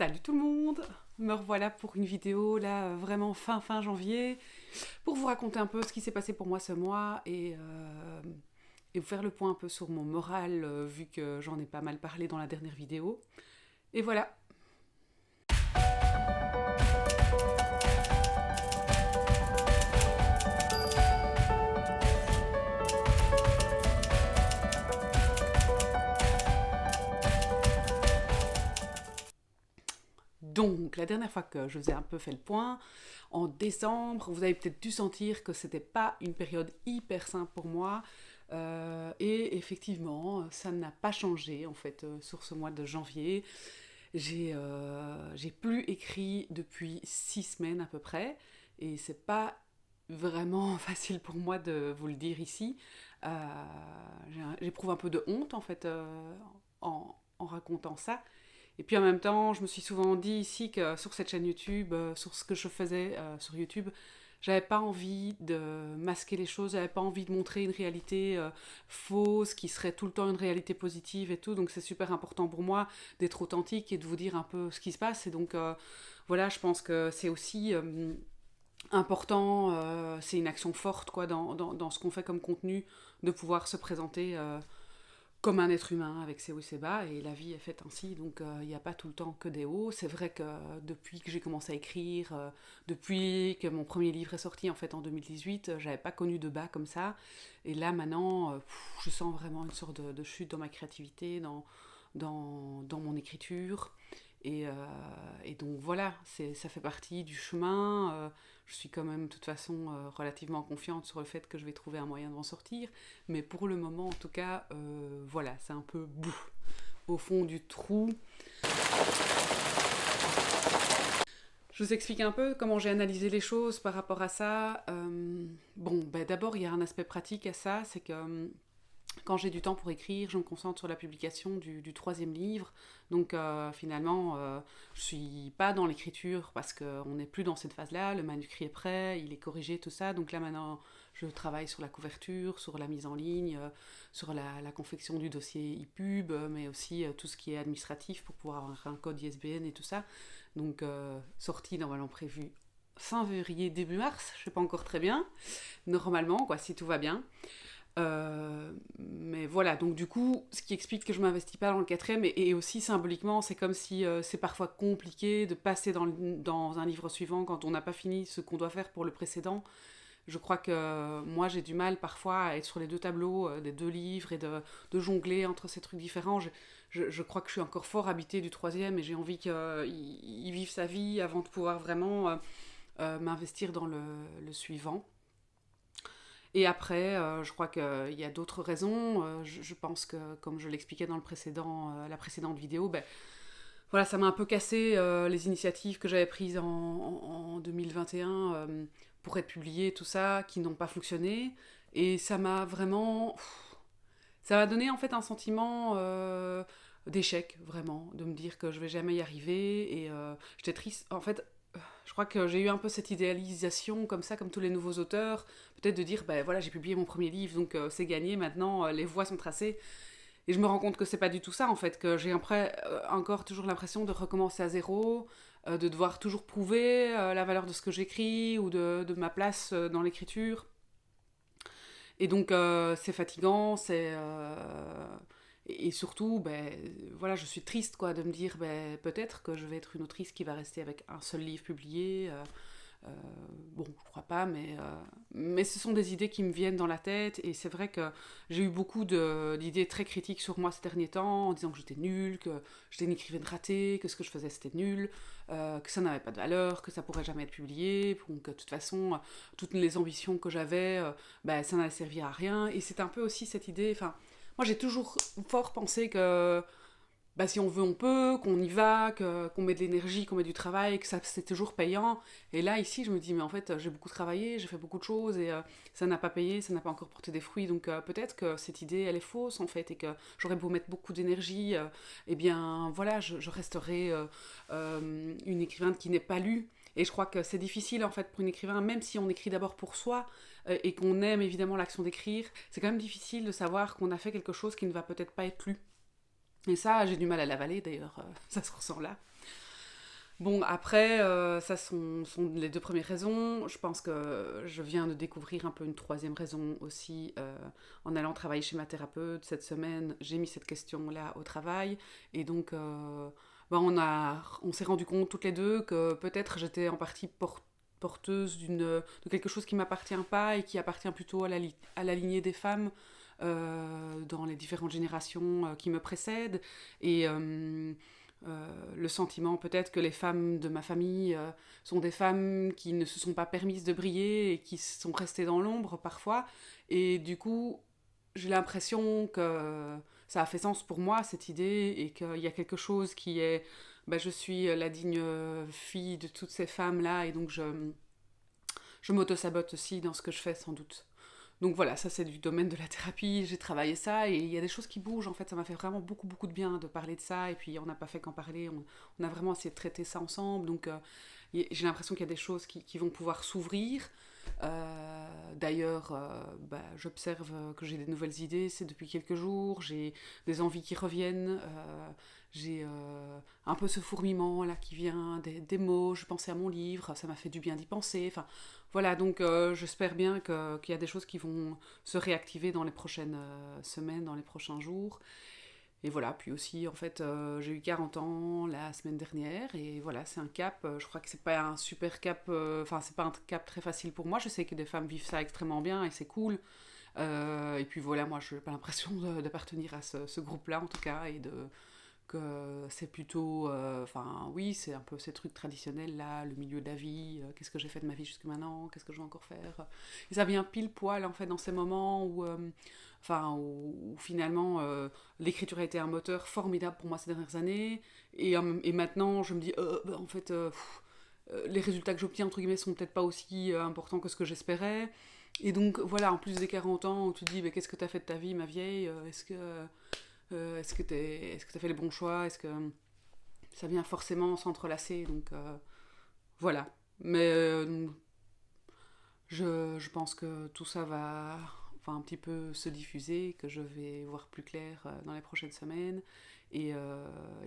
Salut tout le monde! Me revoilà pour une vidéo là vraiment fin janvier pour vous raconter un peu ce qui s'est passé pour moi ce mois et vous faire le point un peu sur mon moral vu que j'en ai pas mal parlé dans la dernière vidéo. Et voilà. Donc, la dernière fois que je vous ai un peu fait le point, en décembre, vous avez peut-être dû sentir que c'était pas une période hyper simple pour moi. Et effectivement, ça n'a pas changé en fait sur ce mois de janvier. J'ai plus écrit depuis 6 semaines à peu près, et c'est pas vraiment facile pour moi de vous le dire ici. Euh, J'éprouve un peu de honte en fait en racontant ça. Et puis en même temps, je me suis souvent dit ici que sur cette chaîne YouTube, sur ce que je faisais sur YouTube, j'avais pas envie de masquer les choses, j'avais pas envie de montrer une réalité fausse qui serait tout le temps une réalité positive et tout. Donc c'est super important pour moi d'être authentique et de vous dire un peu ce qui se passe. Et donc voilà, je pense que c'est aussi important, c'est une action forte quoi dans ce qu'on fait comme contenu, de pouvoir se présenter comme un être humain avec ses hauts et ses bas, et la vie est faite ainsi, donc il n'y a pas tout le temps que des hauts. C'est vrai que depuis que j'ai commencé à écrire, depuis que mon premier livre est sorti en fait en 2018, j'avais pas connu de bas comme ça, et là maintenant, je sens vraiment une sorte de chute dans ma créativité, dans mon écriture, et donc voilà, ça fait partie du chemin. Je suis quand même de toute façon relativement confiante sur le fait que je vais trouver un moyen de m'en sortir, mais pour le moment en tout cas, voilà, c'est un peu bouf, au fond du trou. Je vous explique un peu comment j'ai analysé les choses par rapport à ça. D'abord il y a un aspect pratique à ça, c'est que quand j'ai du temps pour écrire, je me concentre sur la publication du troisième livre. Donc finalement, je suis pas dans l'écriture parce qu'on n'est plus dans cette phase-là. Le manuscrit est prêt, il est corrigé, tout ça. Donc là maintenant, je travaille sur la couverture, sur la mise en ligne, sur la confection du dossier e-pub, mais aussi tout ce qui est administratif pour pouvoir avoir un code ISBN et tout ça. Donc sortie normalement prévue fin février, début mars, je sais pas encore très bien. Normalement, quoi, si tout va bien. Mais voilà, donc du coup, ce qui explique que je m'investis pas dans le quatrième, et aussi symboliquement, c'est comme si c'est parfois compliqué de passer dans un livre suivant quand on n'a pas fini ce qu'on doit faire pour le précédent. Je crois que moi j'ai du mal parfois à être sur les deux tableaux des deux livres et de jongler entre ces trucs différents. Je crois que je suis encore fort habitée du troisième et j'ai envie qu'il vive sa vie avant de pouvoir vraiment m'investir dans le suivant. Et après, je crois qu'il y a d'autres raisons. Je pense que, comme je l'expliquais dans la précédente vidéo, voilà, ça m'a un peu cassé les initiatives que j'avais prises en 2021 pour être publiées, tout ça, qui n'ont pas fonctionné. Et ça m'a vraiment... Ça m'a donné en fait un sentiment d'échec, vraiment, de me dire que je vais jamais y arriver. Et j'étais triste. En fait, je crois que j'ai eu un peu cette idéalisation comme ça, comme tous les nouveaux auteurs, peut-être de dire, ben voilà, j'ai publié mon premier livre, donc c'est gagné, maintenant les voies sont tracées. Et je me rends compte que c'est pas du tout ça, en fait, que j'ai après encore toujours l'impression de recommencer à zéro, de devoir toujours prouver la valeur de ce que j'écris ou de ma place dans l'écriture. Et donc c'est fatigant, et surtout, voilà, je suis triste quoi, de me dire peut-être que je vais être une autrice qui va rester avec un seul livre publié. Bon, je crois pas, mais ce sont des idées qui me viennent dans la tête, et c'est vrai que j'ai eu beaucoup d'idées très critiques sur moi ces derniers temps, en disant que j'étais nulle, que j'étais une écrivaine ratée, que ce que je faisais c'était nul, que ça n'avait pas de valeur, que ça pourrait jamais être publié, donc de toute façon, toutes les ambitions que j'avais, ça n'allait servir à rien, et c'est un peu aussi cette idée, enfin, moi j'ai toujours fort pensé que si on veut, on peut, qu'on y va, qu'on met de l'énergie, qu'on met du travail, que ça c'est toujours payant. Et là, ici, je me dis, mais en fait, j'ai beaucoup travaillé, j'ai fait beaucoup de choses, et ça n'a pas payé, ça n'a pas encore porté des fruits. Donc peut-être que cette idée, elle est fausse, en fait, et que j'aurais beau mettre beaucoup d'énergie, eh bien, voilà, je resterai une écrivaine qui n'est pas lue. Et je crois que c'est difficile, en fait, pour une écrivain, même si on écrit d'abord pour soi, et qu'on aime évidemment l'action d'écrire, c'est quand même difficile de savoir qu'on a fait quelque chose qui ne va peut-être pas être lu. Et ça, j'ai du mal à l'avaler, d'ailleurs, ça se ressent là. Bon, après, ça sont les deux premières raisons. Je pense que je viens de découvrir un peu une troisième raison aussi en allant travailler chez ma thérapeute cette semaine. J'ai mis cette question-là au travail et donc ben, on s'est rendu compte toutes les deux que peut-être j'étais en partie porteuse de quelque chose qui m'appartient pas et qui appartient plutôt à la lignée des femmes dans les différentes générations qui me précèdent. Et le sentiment peut-être que les femmes de ma famille sont des femmes qui ne se sont pas permises de briller et qui sont restées dans l'ombre parfois. Et du coup, j'ai l'impression que ça a fait sens pour moi, cette idée, et qu'il y a quelque chose qui est... Ben, je suis la digne fille de toutes ces femmes-là, et donc je m'auto-sabote aussi dans ce que je fais, sans doute. Donc voilà, ça c'est du domaine de la thérapie, j'ai travaillé ça et il y a des choses qui bougent en fait, ça m'a fait vraiment beaucoup beaucoup de bien de parler de ça et puis on n'a pas fait qu'en parler, on a vraiment essayé de traiter ça ensemble, donc j'ai l'impression qu'il y a des choses qui vont pouvoir s'ouvrir. D'ailleurs, bah, j'observe que j'ai des nouvelles idées, c'est depuis quelques jours, j'ai des envies qui reviennent, j'ai un peu ce fourmillement là qui vient des mots, je pensais à mon livre, ça m'a fait du bien d'y penser, enfin voilà, donc j'espère bien qu'il y a des choses qui vont se réactiver dans les prochaines semaines, dans les prochains jours. Et voilà, puis aussi, en fait, j'ai eu 40 ans la semaine dernière, et voilà, c'est un cap. Je crois que c'est pas un super cap, enfin, c'est pas un cap très facile pour moi. Je sais que des femmes vivent ça extrêmement bien, et c'est cool. Et puis voilà, moi, je n'ai pas l'impression d'appartenir à ce groupe-là, en tout cas, et que c'est plutôt, enfin oui, c'est un peu ces trucs traditionnels là, le milieu de la vie, qu'est-ce que j'ai fait de ma vie jusque maintenant, qu'est-ce que je vais encore faire. Et ça vient pile poil en fait dans ces moments où, où finalement l'écriture a été un moteur formidable pour moi ces dernières années, et maintenant je me dis, bah, en fait, les résultats que j'obtiens entre guillemets sont peut-être pas aussi importants que ce que j'espérais. Et donc voilà, en plus des 40 ans, où tu te dis, mais qu'est-ce que t'as fait de ta vie, ma vieille, est-ce que t'as fait les bons choix? Est-ce que ça vient forcément s'entrelacer? Donc voilà. Mais je pense que tout ça va un petit peu se diffuser, que je vais voir plus clair dans les prochaines semaines. Et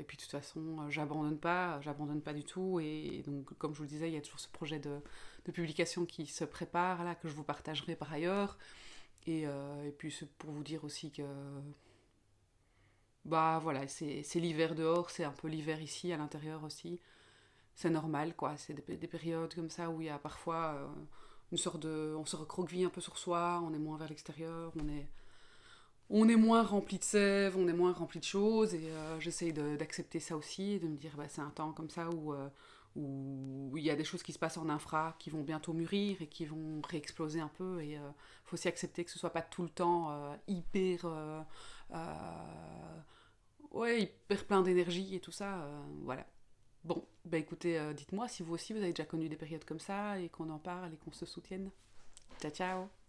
puis de toute façon, j'abandonne pas du tout. Et donc, comme je vous le disais, il y a toujours ce projet de publication qui se prépare, là, que je vous partagerai par ailleurs. Et puis c'est pour vous dire aussi que bah voilà, c'est l'hiver dehors, c'est un peu l'hiver ici, à l'intérieur aussi. C'est normal, quoi. C'est des périodes comme ça où il y a parfois une sorte de... On se recroqueville un peu sur soi, on est moins vers l'extérieur, on est moins rempli de sève, on est moins rempli de choses. Et j'essaye d'accepter ça aussi, et de me dire, bah, c'est un temps comme ça où il y a des choses qui se passent en infra, qui vont bientôt mûrir et qui vont réexploser un peu. Et faut aussi accepter que ce soit pas tout le temps hyper... ouais, hyper plein d'énergie et tout ça, voilà. Bon, bah écoutez, dites-moi si vous aussi vous avez déjà connu des périodes comme ça et qu'on en parle et qu'on se soutienne. Ciao ciao.